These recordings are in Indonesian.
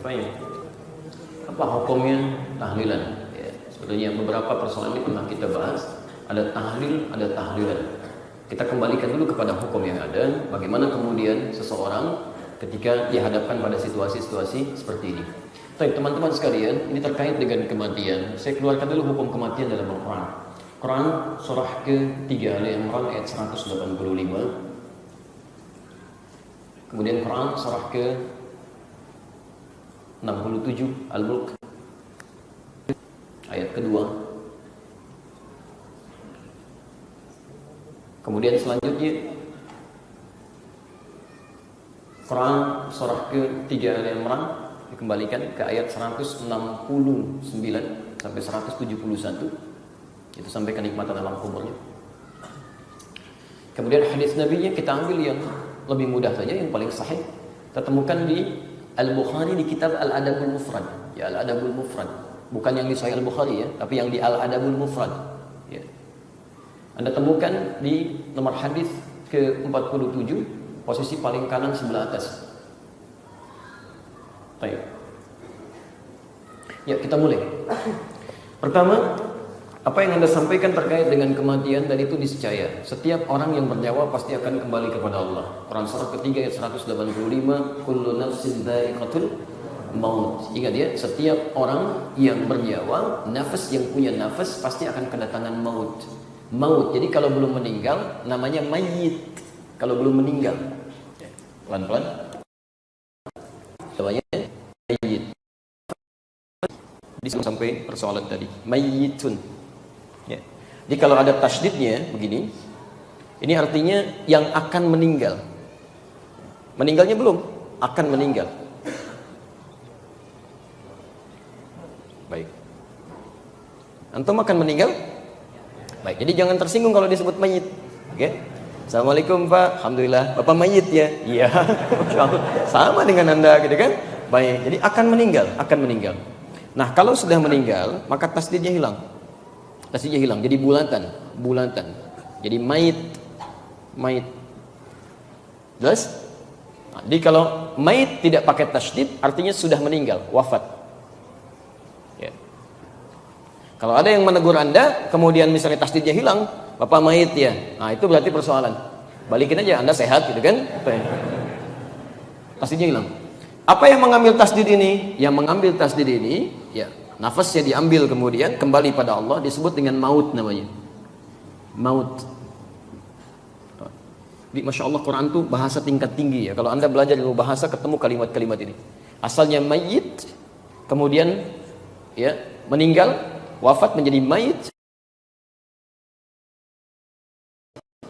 Baik. Apa hukumnya tahlilan? Ya, sebetulnya beberapa persoalan ini pernah kita bahas. Ada tahlil, ada tahlilan. Kita kembalikan dulu kepada hukum yang ada. Bagaimana kemudian seseorang ketika dihadapkan pada situasi-situasi seperti ini. Baik, teman-teman sekalian, ini terkait dengan kematian. Saya keluarkan dulu hukum kematian dalam Al-Quran. Quran surah ke-3 Al-Imran ayat 185. Kemudian Quran surah ke-67 Al-Mulk ayat kedua. Kemudian selanjutnya Quran surah ke-3 Al-Imran dikembalikan ke ayat 169 sampai 171. Itu sampai kenikmatan alam kuburnya. Kemudian hadis Nabi-nya kita ambil yang lebih mudah saja, yang paling sahih. Kita temukan di Al-Bukhari di kitab Al-Adabul Mufrad. Ya, Al-Adabul Mufrad. Bukan yang di Sahih Al-Bukhari ya, tapi yang di Al-Adabul Mufrad. Ya. Anda temukan di nomor hadis ke-47, posisi paling kanan sebelah atas. Baik. Ya, kita mulai. Pertama, apa yang Anda sampaikan terkait dengan kematian dan itu niscaya setiap orang yang bernyawa pasti akan kembali kepada Allah. Quran surah ketiga ayat 185, kullu nafsin dha'iqatul maut. Ingat ya, setiap orang yang bernyawa, nafas yang punya nafas pasti akan kedatangan maut. Maut. Jadi kalau belum meninggal namanya mayyit. Kalau belum meninggal. Pelan-pelan. Namanya mayyit. Disebut sampai persoalan tadi. Mayyitun. Ya. Jadi kalau ada tasydidnya begini, ini artinya yang akan meninggal. Meninggalnya belum, akan meninggal. Baik. Antum akan meninggal? Baik. Jadi jangan tersinggung kalau disebut mayit. Oke? Assalamualaikum Pak. Alhamdulillah. Bapak mayit ya? Iya. Sama dengan Anda gitu kan? Baik. Jadi akan meninggal, akan meninggal. Nah, kalau sudah meninggal, maka tasdidnya hilang. Tasdidnya hilang, jadi bulatan. Jadi mayit. Jelas? Nah, jadi kalau mayit tidak pakai tasdid, artinya sudah meninggal, wafat. Ya. Kalau ada yang menegur Anda, kemudian misalnya tasdidnya hilang, Bapak mayit ya. Nah, itu berarti persoalan. Balikin aja, Anda sehat gitu kan? Tasdidnya hilang. Apa yang mengambil tasdid ini? Yang mengambil tasdid ini, ya, nafasnya diambil kemudian kembali pada Allah, disebut dengan maut namanya. Maut. Di Masya Allah, Quran itu bahasa tingkat tinggi ya. Kalau Anda belajar ilmu bahasa ketemu kalimat-kalimat ini. Asalnya mayit, kemudian ya meninggal, wafat menjadi mayit.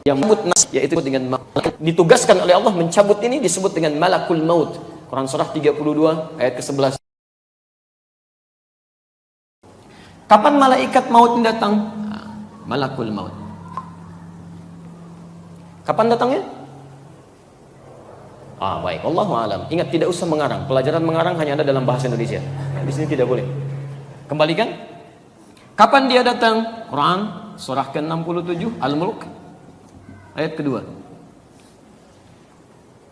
Yang maut yaitu dengan maut. Ditugaskan oleh Allah mencabut ini disebut dengan malakul maut. Quran surah 32 ayat ke-11. Kapan malaikat maut ini datang? Malakul maut. Kapan datangnya? Baik. Allahu a'lam. Ingat, tidak usah mengarang. Pelajaran mengarang hanya ada dalam bahasa Indonesia. Di sini tidak boleh. Kembalikan. Kapan dia datang? Quran surah ke-67 Al-Mulk ayat kedua.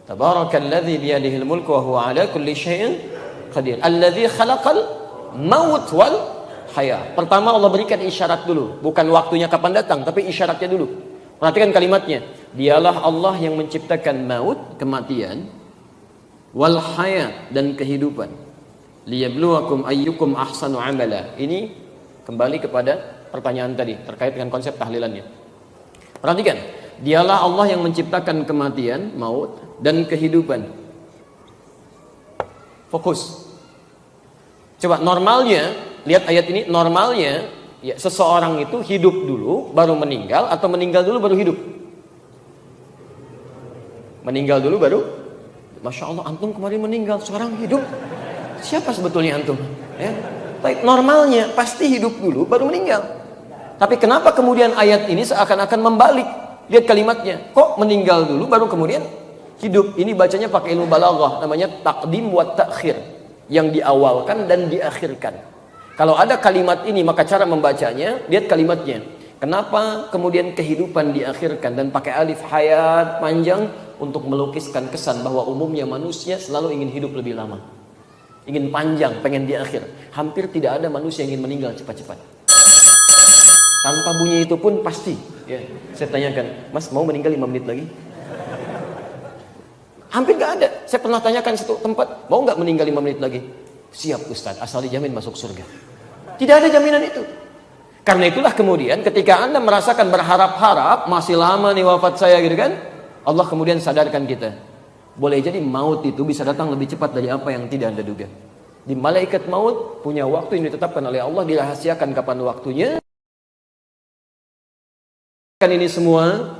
Tabarakalladzi biyadihil mulku wa huwa ala kulli syai'in qadir. Alladzi khalaqal maut wal haya. Pertama Allah berikan isyarat dulu, bukan waktunya kapan datang, tapi isyaratnya dulu. Perhatikan kalimatnya. Dialah Allah yang menciptakan maut, kematian, wal haya, dan kehidupan. Liyabluwakum ayyukum ahsanu amala. Ini kembali kepada pertanyaan tadi terkait dengan konsep tahlilannya. Perhatikan, dialah Allah yang menciptakan kematian, maut, dan kehidupan. Fokus. Coba normalnya, lihat ayat ini, normalnya ya, seseorang itu hidup dulu baru meninggal atau meninggal dulu baru hidup? Meninggal dulu baru. Masya Allah, antum kemarin meninggal, sekarang hidup. Siapa sebetulnya antum? Ya. Normalnya pasti hidup dulu baru meninggal. Tapi kenapa kemudian ayat ini seakan-akan membalik? Lihat kalimatnya. Kok meninggal dulu baru kemudian hidup? Ini bacanya pakai ilmu balaghah, namanya taqdim wa ta'khir. Yang diawalkan dan diakhirkan. Kalau ada kalimat ini, maka cara membacanya, lihat kalimatnya. Kenapa kemudian kehidupan diakhirkan dan pakai alif hayat panjang untuk melukiskan kesan bahwa umumnya manusia selalu ingin hidup lebih lama, ingin panjang, pengen di akhir. Hampir tidak ada manusia yang ingin meninggal cepat-cepat. Tanpa bunyi itu pun pasti. Ya, saya tanyakan, Mas mau meninggal 5 menit lagi? Hampir gak ada. Saya pernah tanyakan satu tempat, mau gak meninggal 5 menit lagi? Siap Ustaz, asal dijamin masuk surga. Tidak ada jaminan itu. Karena itulah kemudian ketika Anda merasakan berharap-harap, masih lama nih wafat saya gitu kan, Allah kemudian sadarkan kita. Boleh jadi maut itu bisa datang lebih cepat dari apa yang tidak Anda duga. Di malaikat maut punya waktu yang ditetapkan oleh Allah, dirahasiakan kapan waktunya. Kan ini semua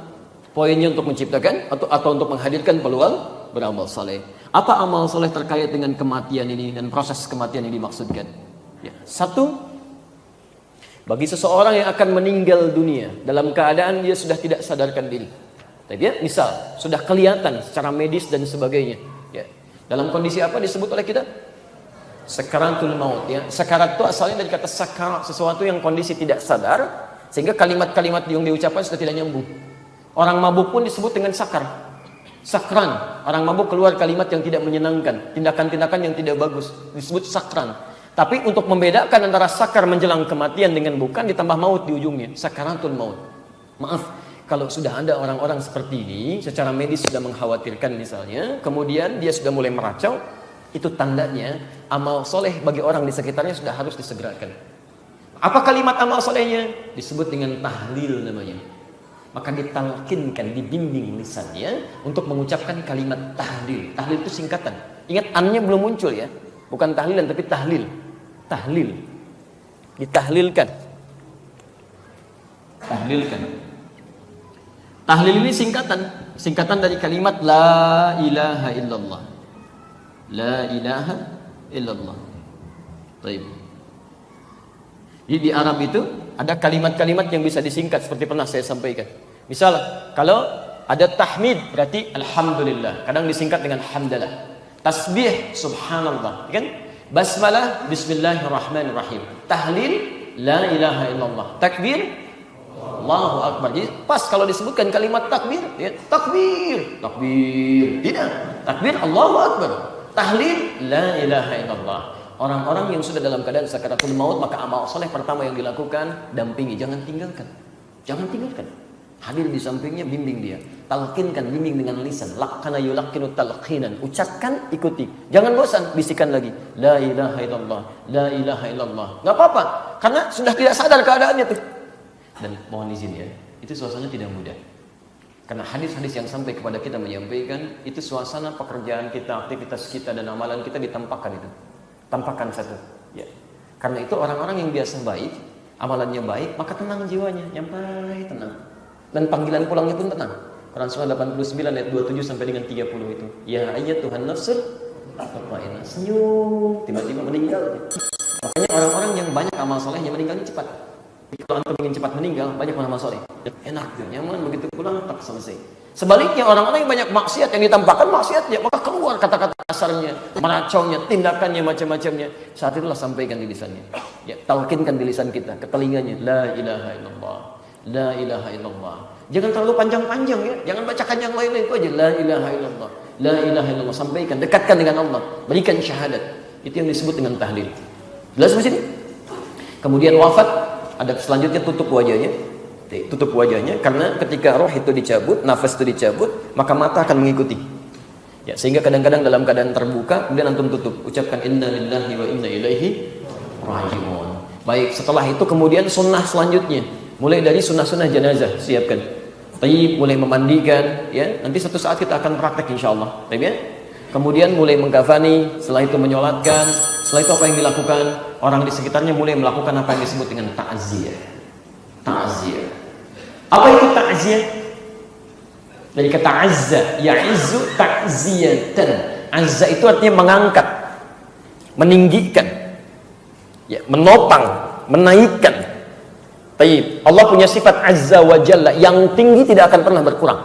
poinnya untuk menciptakan atau untuk menghadirkan peluang beramal saleh. Apa amal saleh terkait dengan kematian ini dan proses kematian yang dimaksudkan? Ya, satu, bagi seseorang yang akan meninggal dunia dalam keadaan dia sudah tidak sadarkan diri. Tapi ya, misal sudah kelihatan secara medis dan sebagainya. Ya, dalam kondisi apa disebut oleh kita? Sakaratul maut. Ya, sakarat itu asalnya dari kata sakarat, sesuatu yang kondisi tidak sadar, sehingga kalimat-kalimat yang diucapkan sudah tidak nyambung. Orang mabuk pun disebut dengan sakar. Sakran, orang mabuk keluar kalimat yang tidak menyenangkan, tindakan-tindakan yang tidak bagus, disebut sakran. Tapi untuk membedakan antara sakar menjelang kematian dengan bukan, ditambah maut di ujungnya, sakaratul maut. Maaf, kalau sudah ada orang-orang seperti ini, secara medis sudah mengkhawatirkan misalnya, kemudian dia sudah mulai meracau, itu tandanya amal soleh bagi orang di sekitarnya sudah harus disegerakan. Apa kalimat amal solehnya? Disebut dengan tahlil namanya. Maka ditalkinkan, dibimbing lisannya untuk mengucapkan kalimat tahlil. Tahlil itu singkatan. Ingat annya belum muncul ya. Bukan tahlilan tapi tahlil. Tahlil. Ditahlilkan. Tahlilkan. Tahlil ini singkatan. Singkatan dari kalimat la ilaha illallah. La ilaha illallah. Baik. Jadi di Arab itu ada kalimat-kalimat yang bisa disingkat seperti pernah saya sampaikan. Misal kalau ada tahmid berarti alhamdulillah, kadang disingkat dengan hamdalah. Tasbih subhanallah, kan? Basmalah bismillahirrahmanirrahim. Tahlil la ilaha illallah. Takbir Allahu akbar. Jadi pas kalau disebutkan kalimat takbir, ya, takbir, takbir. Tidak. Takbir Allahu akbar. Tahlil la ilaha illallah. Orang-orang yang sudah dalam keadaan sakaratul maut, maka amal soleh pertama yang dilakukan, dampingi, jangan tinggalkan. Jangan tinggalkan. Hadir di sampingnya, bimbing dia. Talqinkan, bimbing dengan lisan. Laqqana yulaqqinu talqinan. Ucapkan, ikuti. Jangan bosan, bisikan lagi. La ilaha illallah, la ilaha illallah. Gak apa-apa, karena sudah tidak sadar keadaannya tuh. Dan mohon izin ya, itu suasana tidak mudah. Karena hadis-hadis yang sampai kepada kita menyampaikan, itu suasana pekerjaan kita, aktivitas kita, dan amalan kita ditampakkan itu. Tampakkan satu, ya. Karena itu orang-orang yang biasa baik, amalannya baik, maka tenang jiwanya, nyampai tenang. Dan panggilan pulangnya pun tenang. Quran surah 89 ayat 27 sampai dengan 30 itu. Ya ayyatuhan nafsul mutmainnah. Senyum, tiba-tiba meninggal. Makanya orang-orang yang banyak amal solehnya meninggalnya cepat. Kalau antum ingin cepat meninggal, banyak amal soleh. Enak, nyaman, begitu pulang tak selesai. Sebaliknya orang-orang yang banyak maksiat yang ditampakkan maksiatnya, maka keluar kata-kata kasarnya, meracaunya, tindakannya, macam-macamnya. Saat itulah sampaikan di lisannya. Ya, talkinkan di lisan kita, ke telinganya, la ilaha illallah, la ilaha illallah. Jangan terlalu panjang-panjang ya, jangan bacakan yang lain-lain itu aja, la ilaha illallah, la ilaha illallah. Sampaikan, dekatkan dengan Allah, berikan syahadat. Itu yang disebut dengan tahlil. Jelas di sini? Kemudian wafat, ada selanjutnya tutup wajahnya. Tutup wajahnya, karena ketika roh itu dicabut, nafas itu dicabut, maka mata akan mengikuti. Ya, sehingga kadang-kadang dalam keadaan terbuka, kemudian antum tutup, ucapkan inna lillahi wa inna ilaihi raji'un. Baik, setelah itu kemudian sunnah selanjutnya, mulai dari sunnah-sunnah jenazah, siapkan. Tayyib, mulai memandikan, ya. Nanti satu saat kita akan praktek insyaallah. Baik ya. Kemudian mulai mengkafani, setelah itu menyolatkan, setelah itu apa yang dilakukan? Orang di sekitarnya mulai melakukan apa yang disebut dengan ta'ziyah. Ta'ziyah. Apa itu ta'ziyah? Dari kata azza, ya'izzu ta'ziyatan. Azza itu artinya mengangkat, meninggikan, ya, menopang, menaikkan. Taib. Allah punya sifat azza wa jalla, yang tinggi tidak akan pernah berkurang.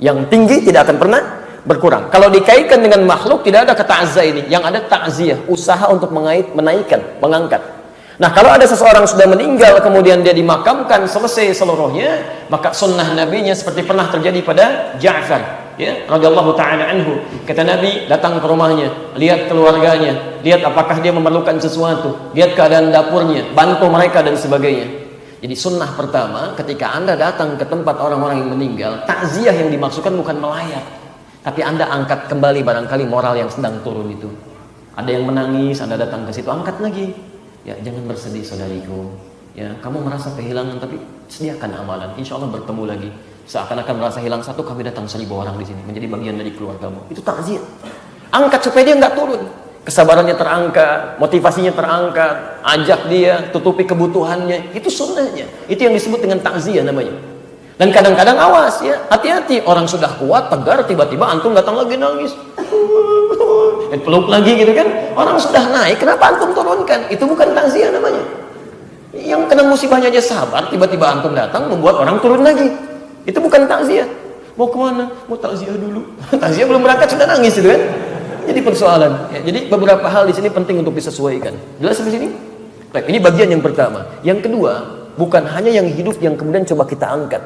Yang tinggi tidak akan pernah berkurang. Kalau dikaitkan dengan makhluk tidak ada kata azza ini, yang ada ta'ziyah, usaha untuk menaikkan, mengangkat. Nah, kalau ada seseorang sudah meninggal kemudian dia dimakamkan selesai seluruhnya, maka sunnah nabinya seperti pernah terjadi pada Ja'far, ya, radhiyallahu taala anhu. Kata Nabi, datang ke rumahnya, lihat keluarganya, lihat apakah dia memerlukan sesuatu, lihat keadaan dapurnya, bantu mereka dan sebagainya. Jadi sunnah pertama, ketika Anda datang ke tempat orang-orang yang meninggal, takziah yang dimaksudkan bukan melayat, tapi Anda angkat kembali barangkali moral yang sedang turun itu. Ada yang menangis, Anda datang ke situ, angkat lagi. Ya, jangan bersedih saudariku. Ya, kamu merasa kehilangan, tapi sediakan amalan. Insya Allah bertemu lagi. Seakan-akan merasa hilang satu, kami datang 1000 orang di sini, menjadi bagian dari keluargamu. Itu takziah. Angkat supaya dia nggak turun. Kesabarannya terangkat, motivasinya terangkat, ajak dia, tutupi kebutuhannya. Itu sunnahnya. Itu yang disebut dengan takziah namanya. Dan kadang-kadang awas ya, hati-hati. Orang sudah kuat, tegar, tiba-tiba antum datang lagi nangis. Peluk lagi gitu kan. Orang sudah naik, kenapa antum turunkan? Itu bukan takziah namanya. Yang kena musibahnya aja sabar, tiba-tiba antum datang membuat orang turun lagi. Itu bukan takziah. Mau kemana? Mau takziah dulu. Takziah belum berangkat sudah nangis itu kan. Jadi persoalan. Ya, jadi beberapa hal di sini penting untuk disesuaikan. Jelas di sini? Baik, ini bagian yang pertama. Yang kedua, bukan hanya yang hidup yang kemudian coba kita angkat,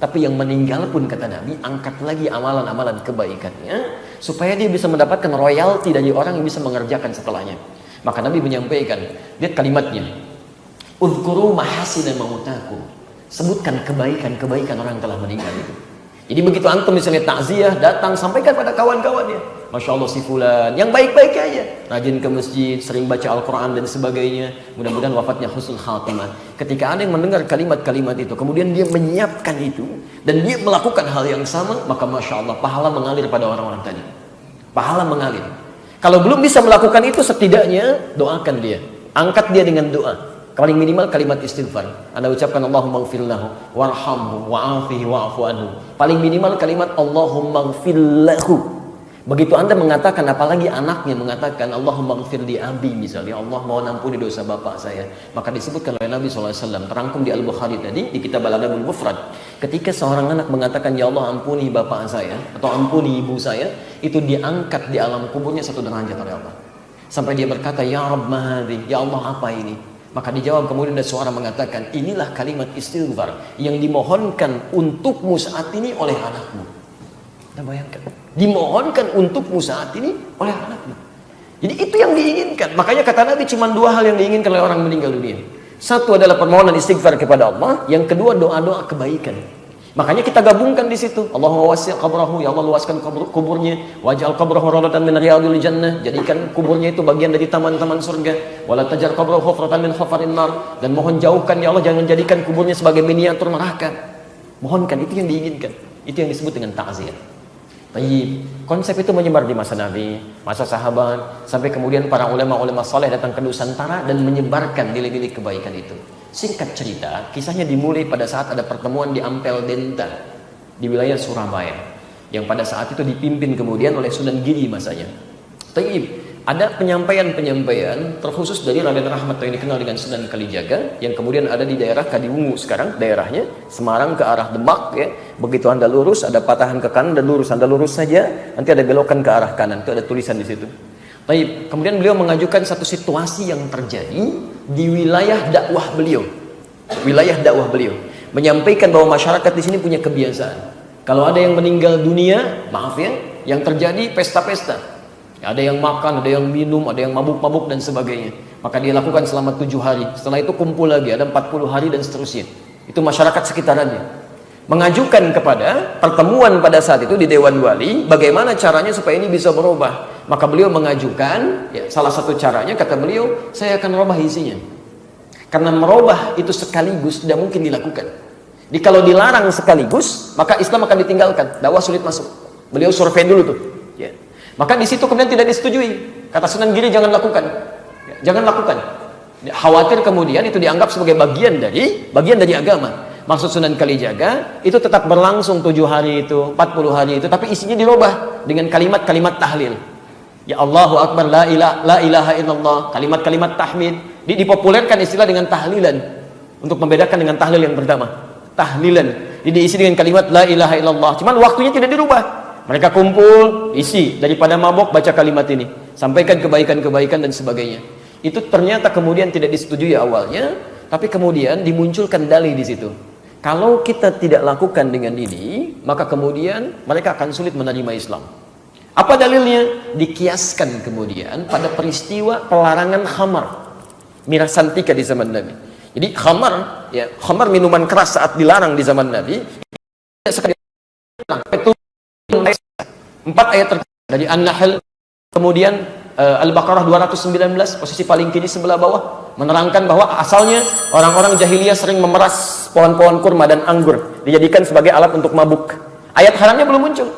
tapi yang meninggal pun kata Nabi, angkat lagi amalan-amalan kebaikannya supaya dia bisa mendapatkan royalti dari orang yang bisa mengerjakan setelahnya. Maka Nabi menyampaikan, lihat kalimatnya, uzkuru mahasina mautakum, sebutkan kebaikan-kebaikan orang yang telah meninggal itu. Jadi begitu antum misalnya takziah datang, sampaikan pada kawan-kawannya, Masya Allah si fulan yang baik-baik aja, rajin ke masjid, sering baca Al-Quran dan sebagainya, mudah-mudahan wafatnya husnul khatimah. Ketika ada yang mendengar kalimat-kalimat itu, kemudian dia menyiapkan itu dan dia melakukan hal yang sama, maka Masya Allah pahala mengalir pada orang-orang tadi. Pahala mengalir. Kalau belum bisa melakukan itu, setidaknya doakan dia, angkat dia dengan doa. Paling minimal kalimat istighfar. Anda ucapkan Allahumma ighfir lahu warhamhu wa'afihi wa'fu anhu. Paling minimal kalimat Allahumma ighfir lahu. Begitu Anda mengatakan, apalagi anaknya mengatakan Allahumma ighfir li abi misalnya, Allah mohon ampuni dosa bapak saya, maka disebutkan oleh Nabi SAW, terangkum di Al-Bukhari tadi di kitab Al-Adabul Mufrad, ketika seorang anak mengatakan ya Allah ampuni bapak saya atau ampuni ibu saya, itu diangkat di alam kuburnya 1 derajat oleh Allah. Sampai dia berkata, ya Rabb mahadhi, ya Allah apa ini? Maka dijawab kemudian ada suara mengatakan, inilah kalimat istighfar yang dimohonkan untukmu saat ini oleh anakmu. Anda bayangkan, dimohonkan untukmu saat ini oleh anakmu. Jadi itu yang diinginkan. Makanya kata Nabi cuma 2 hal yang diinginkan oleh orang meninggal dunia. Satu adalah permohonan istighfar kepada Allah, yang kedua doa-doa kebaikan. Makanya kita gabungkan di situ. Allahumma wasi' qabrahu, ya Allah luaskan kuburnya, waj'al qabrahu rawdatan min riyadil jannah, jadikan kuburnya itu bagian dari taman-taman surga. Wala taj'al qabrahu hufratan min hufarin nar, dan mohon jauhkan ya Allah, jangan jadikan kuburnya sebagai miniatur neraka. Mohonkan, itu yang diinginkan. Itu yang disebut dengan ta'ziah. Tayyib. Konsep itu menyebar di masa Nabi, masa sahabat, sampai kemudian para ulama-ulama saleh datang ke Nusantara dan menyebarkan nilai-nilai kebaikan itu. Singkat cerita, kisahnya dimulai pada saat ada pertemuan di Ampel Denta di wilayah Surabaya, yang pada saat itu dipimpin kemudian oleh Sunan Giri masanya. Tayyib. Ada penyampaian-penyampaian terkhusus dari Raden Rahmat yang dikenal dengan Sunan Kalijaga, yang kemudian ada di daerah Kadiwungu sekarang, daerahnya Semarang ke arah Demak ya. Begitu Anda lurus, ada patahan ke kanan dan lurus, Anda lurus saja, nanti ada belokan ke arah kanan, itu ada tulisan di situ. Baik, kemudian beliau mengajukan satu situasi yang terjadi di wilayah dakwah beliau. Wilayah dakwah beliau menyampaikan bahwa masyarakat di sini punya kebiasaan. Kalau ada yang meninggal dunia, maaf ya, yang terjadi pesta-pesta. Ada yang makan, ada yang minum, ada yang mabuk-mabuk dan sebagainya. Maka dia lakukan selama 7 hari. Setelah itu kumpul lagi, ada 40 hari dan seterusnya. Itu masyarakat sekitarannya mengajukan kepada pertemuan pada saat itu di Dewan Wali, bagaimana caranya supaya ini bisa berubah. Maka beliau mengajukan, ya, salah satu caranya kata beliau, saya akan merubah isinya. Karena merubah itu sekaligus tidak mungkin dilakukan. Jadi kalau dilarang sekaligus, maka Islam akan ditinggalkan, dakwah sulit masuk. Beliau survei dulu tuh, ya. Maka di situ kemudian tidak disetujui. Kata Sunan Giri, jangan lakukan, ya, jangan lakukan. Khawatir kemudian itu dianggap sebagai bagian dari agama. Maksud Sunan Kalijaga itu tetap berlangsung 7 hari itu, 40 hari itu, tapi isinya dirubah dengan kalimat-kalimat tahlil. Ya Allahu Akbar, la ilaha illallah, kalimat-kalimat tahmid. Dipopulerkan istilah dengan tahlilan untuk membedakan dengan tahlil yang pertama. Tahlilan. Jadi diisi dengan kalimat la ilaha illallah. Cuman waktunya tidak dirubah. Mereka kumpul, isi daripada mabok baca kalimat ini, sampaikan kebaikan-kebaikan dan sebagainya. itu ternyata kemudian tidak disetujui awalnya, tapi kemudian dimunculkan dalih di situ. Kalau kita tidak lakukan dengan ini, maka kemudian mereka akan sulit menerima Islam. Apa dalilnya? Dikiaskan kemudian pada peristiwa pelarangan khamar, miras santika di zaman Nabi. Jadi khamar, ya, khamar minuman keras saat dilarang di zaman Nabi, sekali itu 4 ayat dari An-Nahl, kemudian Al-Baqarah 219, posisi paling kiri sebelah bawah, menerangkan bahwa asalnya orang-orang jahiliyah sering memeras pohon-pohon kurma dan anggur, dijadikan sebagai alat untuk mabuk. Ayat haramnya belum muncul.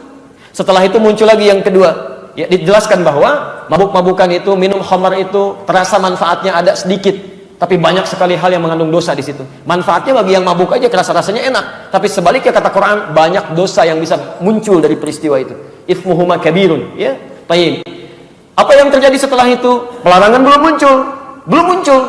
Setelah itu muncul lagi yang kedua, ya, dijelaskan bahwa mabuk-mabukan itu, minum khamar itu, terasa manfaatnya ada sedikit, tapi banyak sekali hal yang mengandung dosa di situ. Manfaatnya bagi yang mabuk aja kerasa rasanya enak, tapi sebaliknya kata Quran, banyak dosa yang bisa muncul dari peristiwa itu. Ithmuhuma kabirun, ya. Baik. Apa yang terjadi setelah itu? Pelarangan belum muncul.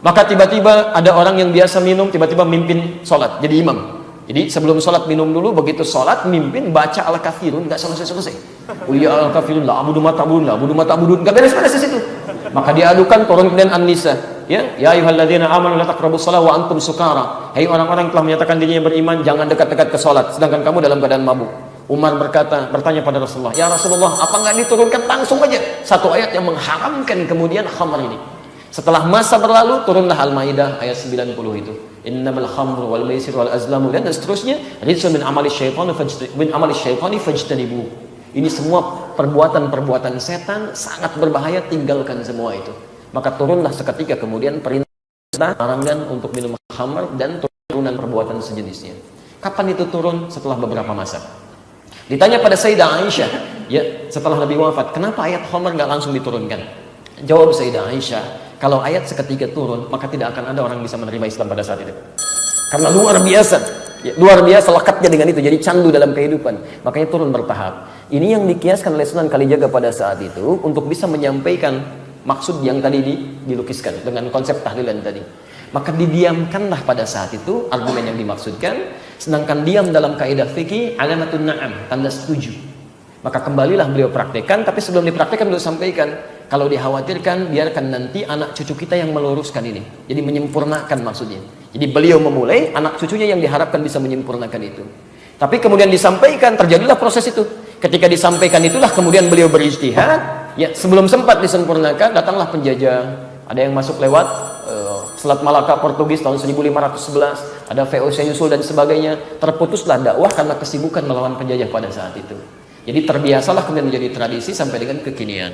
Maka tiba-tiba ada orang yang biasa minum, tiba-tiba mimpin sholat, jadi imam. Jadi sebelum sholat minum dulu, begitu sholat mimpin baca al-kafirun, nggak selesai. Ya al-kafirun, la abudu ma ta'budun, nggak beres-beres di situ. Maka diadukan, turun kemudian An-Nisa. Ya ayyuhalladzina amanu la taqrabus shalah wa antum sukara. Hai orang-orang yang telah menyatakan dirinya beriman, jangan dekat-dekat ke sholat, sedangkan kamu dalam keadaan mabuk. Umar bertanya pada Rasulullah, ya Rasulullah, apa nggak diturunkan langsung aja satu ayat yang mengharamkan kemudian khamar ini? Setelah masa berlalu, turunlah Al-Maidah ayat 90 itu. Innamal khamru wal maisir wal azlamu, dan seterusnya. Rijsun min amali syaitani fajtanibu. Ini semua perbuatan-perbuatan setan, sangat berbahaya, tinggalkan semua itu. Maka turunlah seketika kemudian perintah larangan untuk minum khamar dan turunan perbuatan sejenisnya. Kapan itu turun? Setelah beberapa masa. Ditanya pada Sayyidah Aisyah, ya, setelah Nabi wafat, kenapa ayat khamar nggak langsung diturunkan? Jawab Sayyidah Aisyah, kalau ayat seketika turun, maka tidak akan ada orang bisa menerima Islam pada saat itu. Karena luar biasa lekatnya dengan itu, jadi candu dalam kehidupan. Makanya turun bertahap. Ini yang dikiaskan oleh Sunan Kalijaga pada saat itu untuk bisa menyampaikan maksud yang tadi dilukiskan dengan konsep tahlilan tadi. Maka didiamkanlah pada saat itu argumen yang dimaksudkan, sedangkan diam dalam kaidah fikih alamatun na'am, tanda setuju. Maka kembalilah beliau praktekkan, tapi sebelum dipraktekkan beliau sampaikan, kalau dikhawatirkan biarkan nanti anak cucu kita yang meluruskan ini, jadi menyempurnakan maksudnya. Jadi beliau memulai, anak cucunya yang diharapkan bisa menyempurnakan itu. Tapi kemudian disampaikan, terjadilah proses itu. Ketika disampaikan itulah kemudian beliau berijtihad, ya, sebelum sempat disempurnakan datanglah penjajah. Ada yang masuk lewat Selat Malaka Portugis tahun 1511, ada VOC nyusul dan sebagainya. Terputuslah dakwah karena kesibukan melawan penjajah pada saat itu. Jadi terbiasalah kemudian menjadi tradisi sampai dengan kekinian.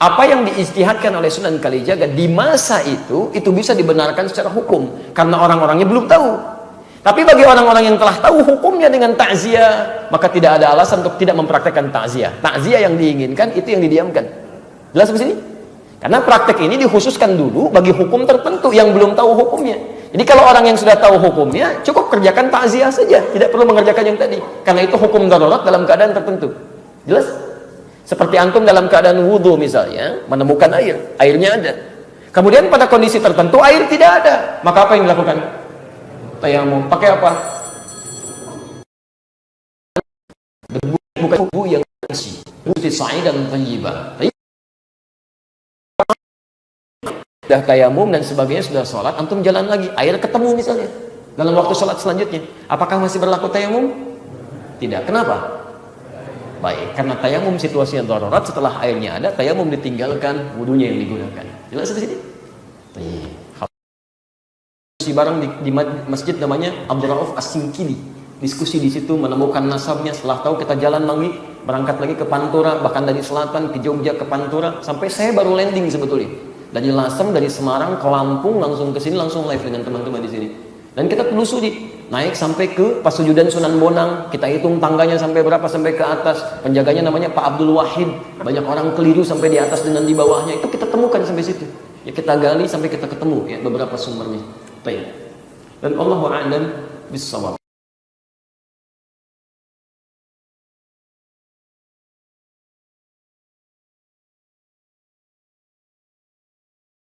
Apa yang diijtihadkan oleh Sunan Kalijaga di masa itu bisa dibenarkan secara hukum karena orang-orangnya belum tahu. Tapi bagi orang-orang yang telah tahu hukumnya dengan takziah, maka tidak ada alasan untuk tidak mempraktekkan takziah. Takziah yang diinginkan itu yang didiamkan. Jelas di sini? Karena praktek ini dikhususkan dulu bagi hukum tertentu yang belum tahu hukumnya. Jadi kalau orang yang sudah tahu hukumnya, cukup kerjakan takziah saja, tidak perlu mengerjakan yang tadi. Karena itu hukum darurat dalam keadaan tertentu. Jelas? Seperti antum dalam keadaan wudhu misalnya, menemukan air, airnya ada. Kemudian pada kondisi tertentu air tidak ada, maka apa yang dilakukan? Tayamum. Pakai apa? Bukan debu yang bersih. Buti sa'idan thayyibah. Sudah tayamum dan sebagainya, sudah sholat, antum jalan lagi, air ketemu misalnya dalam waktu sholat selanjutnya, apakah masih berlaku tayamum? Tidak. Kenapa? Baik, karena tayamum situasinya darurat, setelah airnya ada, tayamum ditinggalkan, wudunya yang digunakan. Jelas di sini? Diskusi bareng di masjid namanya Abdul Rauf As-Singkili. Diskusi di situ, menemukan nasabnya. Setelah tahu, kita jalan lagi, berangkat lagi ke Pantura, bahkan dari selatan ke Jogja ke Pantura, sampai saya baru landing sebetulnya. Dari Lasem, dari Semarang ke Lampung, langsung ke sini, langsung live dengan teman-teman di sini. Dan kita telusuri, naik sampai ke Pasujudan Sunan Bonang, kita hitung tangganya sampai berapa, sampai ke atas. Penjaganya namanya Pak Abdul Wahid. Banyak orang keliru sampai di atas dengan di bawahnya. Itu kita temukan sampai situ. Ya, kita gali sampai kita ketemu ya beberapa sumbernya. Baik. Dan Allahu a'lam bis-shawab.